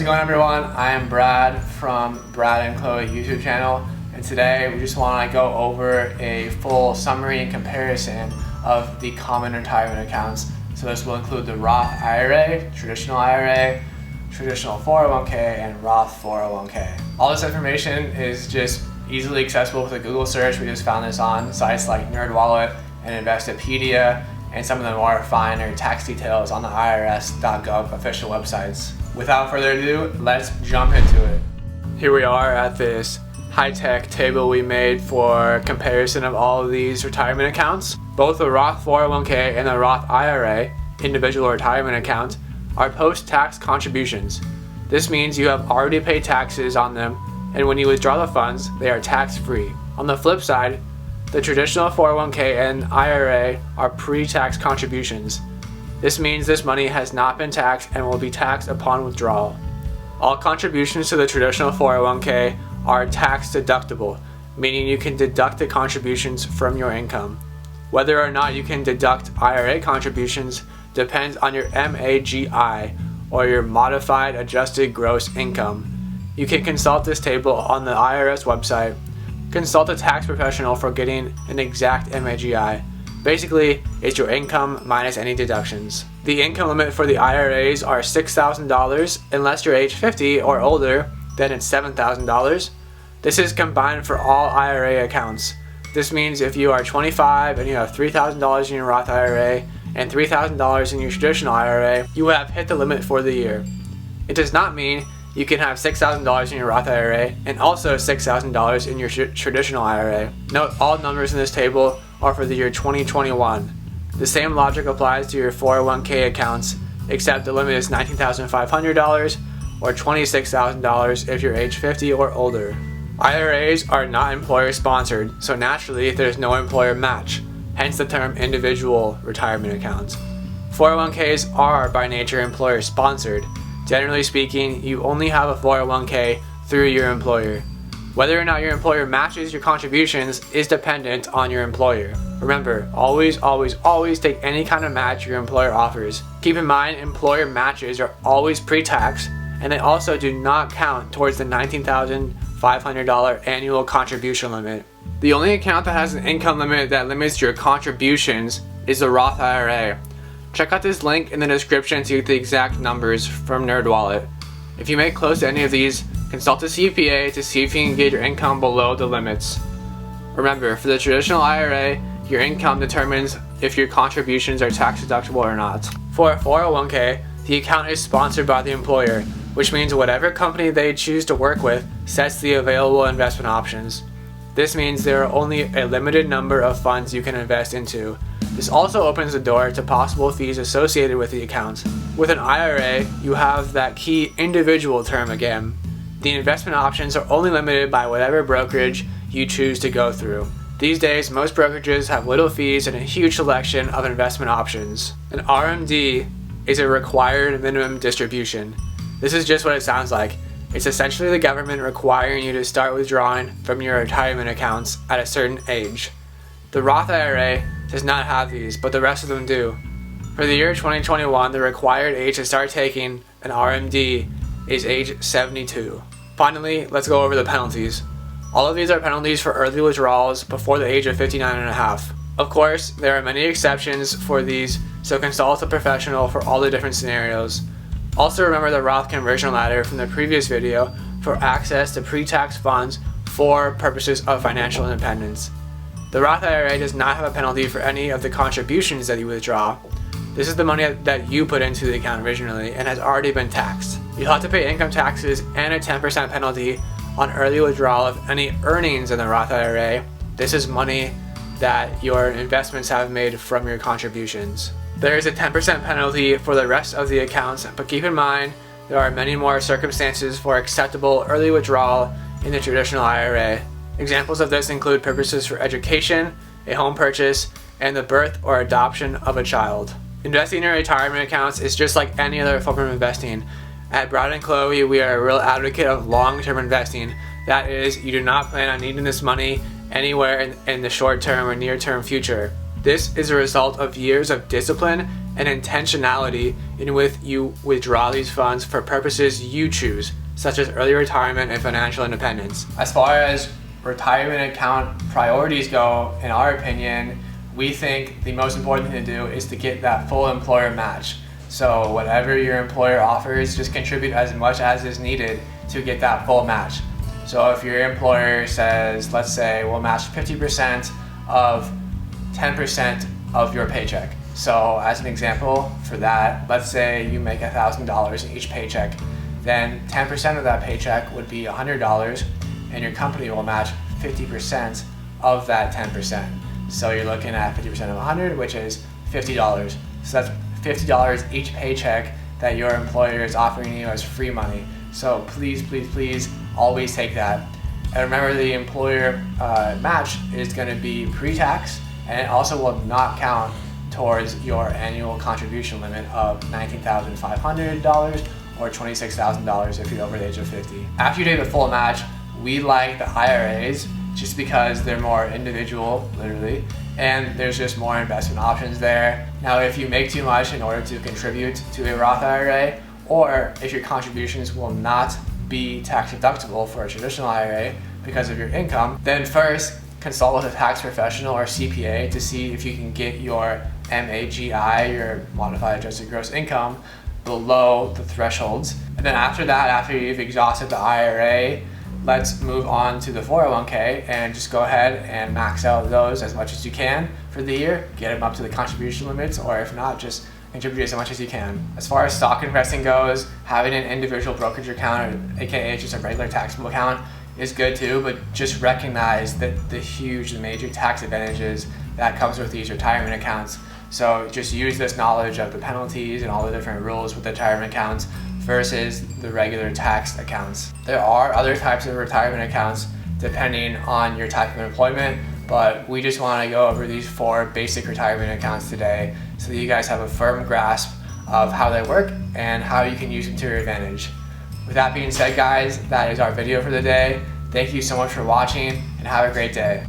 going, everyone? I am Brad from Brad and Chloe YouTube channel, and today we just want to go over a full summary and comparison of the common retirement accounts. So this will include the Roth IRA, traditional 401k, and Roth 401k. All this information is just easily accessible with a Google search. We just found this on sites like NerdWallet and Investopedia, and some of the more finer tax details on the IRS.gov official websites. Without further ado, let's jump into it. Here we are at this high-tech table we made for comparison of all of these retirement accounts. Both the Roth 401k and the Roth IRA, individual retirement account, are post-tax contributions. This means you have already paid taxes on them, and when you withdraw the funds, they are tax-free. On the flip side, the traditional 401k and IRA are pre-tax contributions. This means this money has not been taxed and will be taxed upon withdrawal. All contributions to the traditional 401k are tax deductible, meaning you can deduct the contributions from your income. Whether or not you can deduct IRA contributions depends on your MAGI, or your modified adjusted gross income. You can consult this table on the IRS website. Consult a tax professional for getting an exact MAGI. Basically, it's your income minus any deductions. The income limit for the IRAs are $6,000. Unless you're age 50 or older, then it's $7,000. This is combined for all IRA accounts. This means if you are 25 and you have $3,000 in your Roth IRA and $3,000 in your traditional IRA, you will have hit the limit for the year. It does not mean you can have $6,000 in your Roth IRA and also $6,000 in your traditional IRA. Note, all numbers in this table are for the year 2021. The same logic applies to your 401k accounts, except the limit is $19,500 or $26,000 if you're age 50 or older. IRAs are not employer sponsored, so naturally there's no employer match, hence the term individual retirement accounts. 401ks are by nature employer sponsored. Generally speaking, you only have a 401k through your employer. Whether or not your employer matches your contributions is dependent on your employer. Remember, always take any kind of match your employer offers. Keep in mind, employer matches are always pre-tax, and they also do not count towards the $19,500 annual contribution limit. The only account that has an income limit that limits your contributions is the Roth IRA. Check out this link in the description to get the exact numbers from NerdWallet. If you make close to any of these, consult a CPA to see if you can get your income below the limits. Remember, for the traditional IRA, your income determines if your contributions are tax deductible or not. For a 401k, the account is sponsored by the employer, which means whatever company they choose to work with sets the available investment options. This means there are only a limited number of funds you can invest into. This also opens the door to possible fees associated with the account. With an IRA, you have that key individual term again. The investment options are only limited by whatever brokerage you choose to go through. These days, most brokerages have little fees and a huge selection of investment options. An RMD is a required minimum distribution. This is just what it sounds like. It's essentially the government requiring you to start withdrawing from your retirement accounts at a certain age. The Roth IRA does not have these, but the rest of them do. For the year 2021, the required age to start taking an RMD is age 72. Finally, let's go over the penalties. All of these are penalties for early withdrawals before the age of 59 and a half. Of course, there are many exceptions for these, so consult a professional for all the different scenarios. Also remember the Roth conversion ladder from the previous video for access to pre-tax funds for purposes of financial independence. The Roth IRA does not have a penalty for any of the contributions that you withdraw. This is the money that you put into the account originally and has already been taxed. You'll have to pay income taxes and a 10% penalty on early withdrawal of any earnings in the Roth IRA. This is money that your investments have made from your contributions. There is a 10% penalty for the rest of the accounts, but keep in mind there are many more circumstances for acceptable early withdrawal in the traditional IRA. Examples of this include purposes for education, a home purchase, and the birth or adoption of a child. Investing in retirement accounts is just like any other form of investing. At Brad and Chloe, we are a real advocate of long-term investing. That is, you do not plan on needing this money anywhere in the short-term or near-term future. This is a result of years of discipline and intentionality in which you withdraw these funds for purposes you choose, such as early retirement and financial independence. As far as retirement account priorities go, in our opinion, we think the most important thing to do is to get that full employer match. So whatever your employer offers, just contribute as much as is needed to get that full match. So if your employer says, let's say we'll match 50% of 10% of your paycheck. So as an example for that, let's say you make $1,000 in each paycheck, then 10% of that paycheck would be $100, and your company will match 50% of that 10%. So you're looking at 50% of 100, which is $50. So that's $50 each paycheck that your employer is offering you as free money. So please, please, please always take that. And remember, the employer match is going to be pre-tax, and it also will not count towards your annual contribution limit of $19,500 or $26,000 if you're over the age of 50. After you take the full match, we like the IRAs just because they're more individual, literally, and there's just more investment options there. Now, if you make too much in order to contribute to a Roth IRA, or if your contributions will not be tax deductible for a traditional IRA because of your income, then first consult with a tax professional or CPA to see if you can get your MAGI, your modified adjusted gross income, below the thresholds. And then after that, after you've exhausted the IRA, let's move on to the 401k and just go ahead and max out those as much as you can for the year. Get them up to the contribution limits, or if not, just contribute as much as you can. As far as stock investing goes, having an individual brokerage account, or AKA just a regular taxable account, is good too, but just recognize that the huge, the major tax advantages that comes with these retirement accounts. So just use this knowledge of the penalties and all the different rules with the retirement accounts versus the regular taxed accounts. There are other types of retirement accounts depending on your type of employment, but we just want to go over these 4 basic retirement accounts today so that you guys have a firm grasp of how they work and how you can use them to your advantage. With that being said, guys, that is our video for the day. Thank you so much for watching, and have a great day.